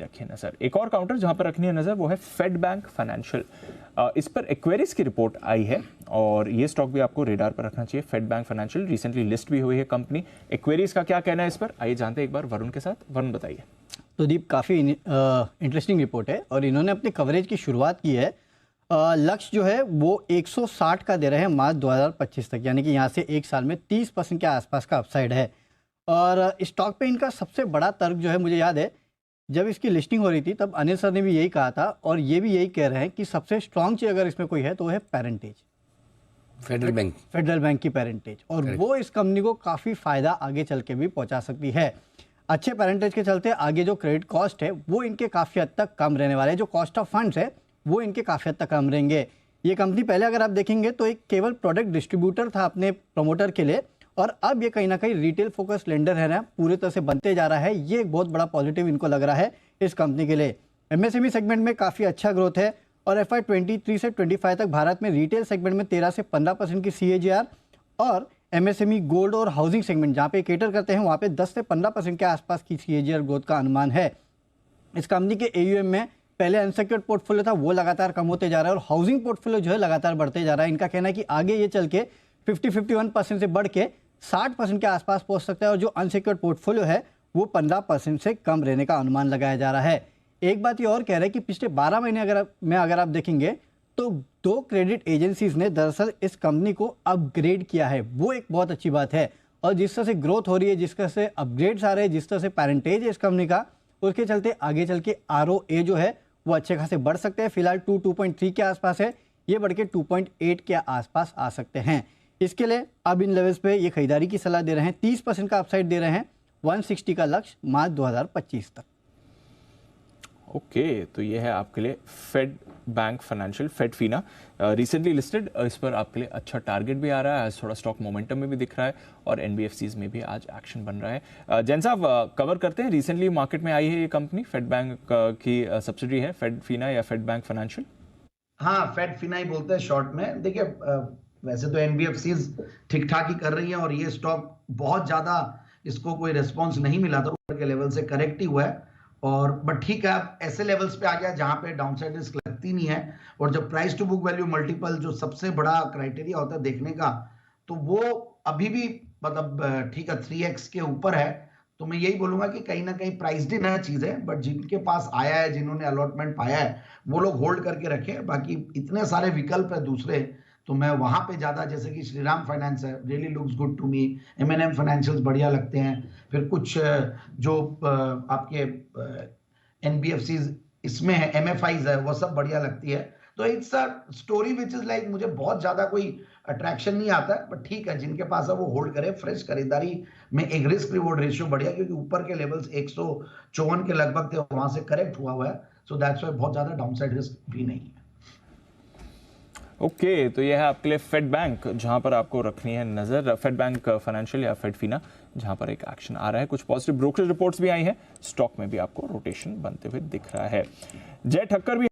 रखिए नजर। एक और काउंटर जहां पर रखनी है नजर वो है फेड बैंक फाइनेंशियल। इस पर एक्वेरिस की रिपोर्ट आई है और ये स्टॉक भी आपको रेडार पर रखना चाहिए। Fed Bank Financial recently list भी हुई है कंपनी। एक्वेरिस का क्या कहना है इस पर, आइए जानते हैं एक बार वरुण के साथ। वरुण बताइए। तो दीप, काफ़ी इंटरेस्टिंग रिपोर्ट है और इन्होंने अपनी कवरेज की शुरुआत की है। लक्ष्य जो है वो 160 का दे रहे हैं मार्च 2025 तक, यानी कि यहाँ से एक साल में 30% के आसपास का अपसाइड है। और स्टॉक पे इनका सबसे बड़ा तर्क जो है, मुझे याद है जब इसकी लिस्टिंग हो रही थी तब अनिल सर ने भी यही कहा था और ये भी यही कह रहे हैं कि सबसे स्ट्रॉन्ग चीज़ अगर इसमें कोई है तो वो है पेरेंटेज, फेडरल बैंक की पेरेंटेज। और वो इस कंपनी को काफ़ी फायदा आगे चल के भी पहुंचा सकती है। अच्छे पेरेंटेज के चलते आगे जो क्रेडिट कॉस्ट है वो इनके काफ़ी हद तक कम रहने वाले हैं। जो कॉस्ट ऑफ फंड्स है वो इनके काफ़ी हद तक कम रहेंगे। ये कंपनी पहले अगर आप देखेंगे तो एक केवल प्रोडक्ट डिस्ट्रीब्यूटर था अपने प्रमोटर के लिए, और अब ये कहीं ना कहीं रिटेल फोकस लेंडर है ना, पूरी तरह से बनते जा रहा है। ये एक बहुत बड़ा पॉजिटिव इनको लग रहा है इस कंपनी के लिए। एमएसएमई सेगमेंट में काफ़ी अच्छा ग्रोथ है और FY 23 से 25 तक भारत में रिटेल सेगमेंट में 13 से 15% की CAGR, और एमएसएमई गोल्ड और हाउसिंग सेगमेंट जहाँ पे केटर करते हैं वहाँ पे 10 से 15% के आसपास की CAGR ग्रोथ का अनुमान है। इस कंपनी के AUM में पहले अनसिक्योर्ड पोर्टफोलियो था वो लगातार कम होते जा रहा है और हाउसिंग पोर्टफोलियो जो है लगातार बढ़ते जा रहा है। इनका कहना है कि आगे ये चल के 51% से बढ़ के 60% के आसपास पहुंच सकता है और जो अनसिक्योर्ड पोर्टफोलियो है वो 15% से कम रहने का अनुमान लगाया जा रहा है। एक बात ये और कह रहे हैं कि पिछले 12 महीने अगर आप देखेंगे तो 2 क्रेडिट एजेंसीज ने दरअसल इस कंपनी को अपग्रेड किया है। वो एक बहुत अच्छी बात है। और जिस तरह से ग्रोथ हो रही है, जिस तरह से अपग्रेड्स आ रहे हैं, जिस तरह से पेरेंटेज है इस कंपनी का, उसके चलते आगे चल के ROA जो है वो अच्छे खासे बढ़ सकते हैं। फिलहाल 2.3 के आसपास है, ये बढ़ के 2.8 के आसपास आ सकते हैं। इसके लिए अब इन लेवल्स पे ये खरीदारी की सलाह दे रहे हैं। 30% का अपसाइड दे रहे हैं, 160 का लक्ष्य मार्च 2025 तक। ओके, तो ये है आपके लिए Fed Bank Financial, Fedfina recently listed. इस पर आपके लिए अच्छा टारगेट भी आ रहा है, आज थोड़ा स्टॉक मोमेंटम में भी दिख रहा है और NBFCs में भी आज एक्शन बन रहा है। जैन साहब कवर करते हैं, रिसेंटली मार्केट में आई है ये कंपनी, फेड बैंक की सब्सिडी है फेडफिना या फेड बैंक फाइनेंशियल। हाँ, फेडफिना ही बोलते हैं शॉर्ट में। देखिए, वैसे तो NBFCs ठीक ठाक ही कर रही हैं और ये स्टॉक बहुत ज्यादा इसको कोई रिस्पॉन्स नहीं मिला था, ऊपर के लेवल से करेक्ट ही हुआ है। और बट ठीक है, अब ऐसे लेवल्स पे आ गया जहां पे डाउनसाइड रिस्क लगती नहीं है। और जब price to book value multiple जो सबसे बड़ा क्राइटेरिया होता है देखने का, तो वो अभी भी मतलब ठीक है 3x के ऊपर है। तो मैं यही बोलूंगा कि कहीं ना कहीं प्राइस्ड इन है चीजें, बट जिनके पास आया है, जिन्होंने अलॉटमेंट पाया है, वो लोग होल्ड करके रखे। बाकी इतने सारे विकल्प है दूसरे, तो मैं वहां पे ज्यादा, जैसे कि श्रीराम फाइनेंस है, really looks good to me, M&M financials बढ़िया लगते हैं। फिर कुछ जो आपके NBFCs इसमें है, MFIs है, वो सब बढ़िया लगती है। तो it's a story which is like, मुझे बहुत ज्यादा कोई अट्रैक्शन नहीं आता है, बट ठीक है जिनके पास है वो होल्ड करे। फ्रेश खरीदारी में एक रिस्क रिवॉर्ड रेशियो बढ़िया, क्योंकि ऊपर के लेवल्स 154 के लगभग थे, वहां से करेक्ट हुआ है। सो दैट्स व्हाई बहुत ज्यादा डाउनसाइड रिस्क भी नहीं है। ओके, तो यह है आपके लिए फेड बैंक, जहां पर आपको रखनी है नजर, फेड बैंक फाइनेंशियल या फेडफिना, जहां पर एक एक्शन आ रहा है। कुछ पॉजिटिव ब्रोकरेज रिपोर्ट्स भी आई हैं, स्टॉक में भी आपको रोटेशन बनते हुए दिख रहा है। जय ठक्कर भी